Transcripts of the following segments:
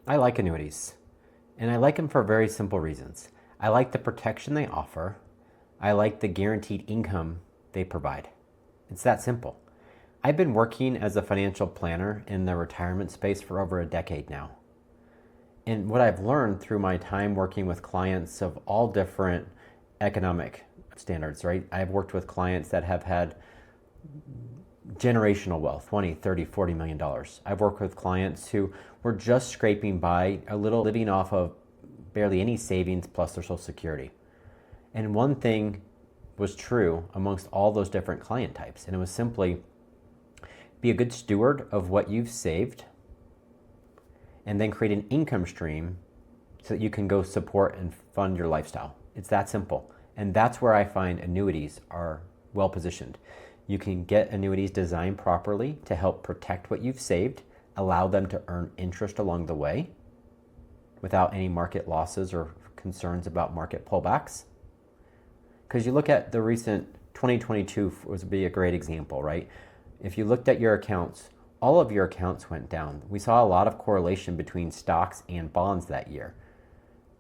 I like annuities, and I like them for very simple reasons. I like the protection they offer. I like the guaranteed income they provide. It's that simple. I've been working as a financial planner in the retirement space for over a decade now. And what I've learned through my time working with clients of all different economic standards, right? I've worked with clients that have had generational wealth, 20, 30, 40 million dollars. I've worked with clients who were just scraping by a little, living off of barely any savings plus their social security. And one thing was true amongst all those different client types, and it was simply be a good steward of what you've saved and then create an income stream so that you can go support and fund your lifestyle. It's that simple. And that's where I find annuities are well positioned. You can get annuities designed properly to help protect what you've saved, allow them to earn interest along the way without any market losses or concerns about market pullbacks. Because you look at the recent 2022 would be a great example, right? If you looked at your accounts, all of your accounts went down. We saw a lot of correlation between stocks and bonds that year.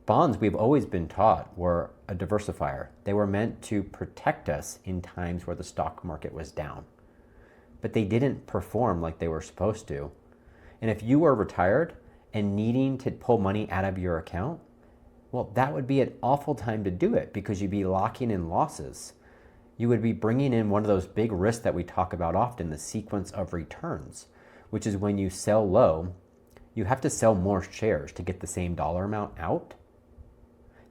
Bonds, we've always been taught, were a diversifier. They were meant to protect us in times where the stock market was down. But they didn't perform like they were supposed to. And if you were retired and needing to pull money out of your account, well, that would be an awful time to do it because you'd be locking in losses. You would be bringing in one of those big risks that we talk about often, the sequence of returns, which is when you sell low, you have to sell more shares to get the same dollar amount out.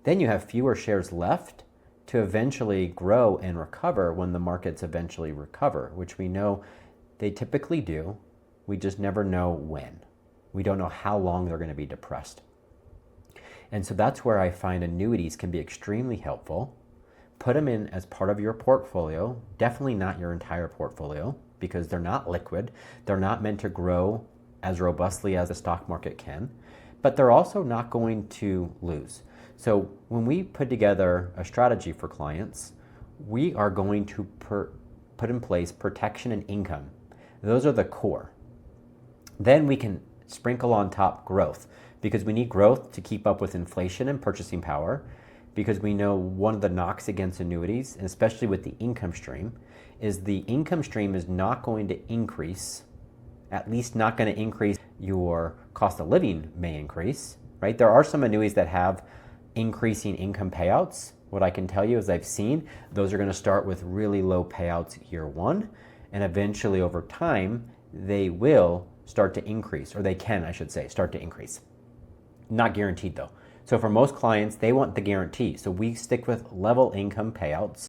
Then you have fewer shares left to eventually grow and recover when the markets eventually recover, which we know they typically do. We just never know when. We don't know how long they're going to be depressed. And so that's where I find annuities can be extremely helpful. Put them in as part of your portfolio, definitely not your entire portfolio because they're not liquid. They're not meant to grow as robustly as the stock market can, but they're also not going to lose. So when we put together a strategy for clients, we are going to put in place protection and income. Those are the core. Then we can sprinkle on top growth because we need growth to keep up with inflation and purchasing power, because we know one of the knocks against annuities, and especially with the income stream, is the income stream is not going to increase, at least not going to increase. Your cost of living may increase, right? There are some annuities that have increasing income payouts. What I can tell you is I've seen those are going to start with really low payouts year one, and eventually over time, they will start to increase, or they can, I should say, start to increase. Not guaranteed though. So for most clients, they want the guarantee. So we stick with level income payouts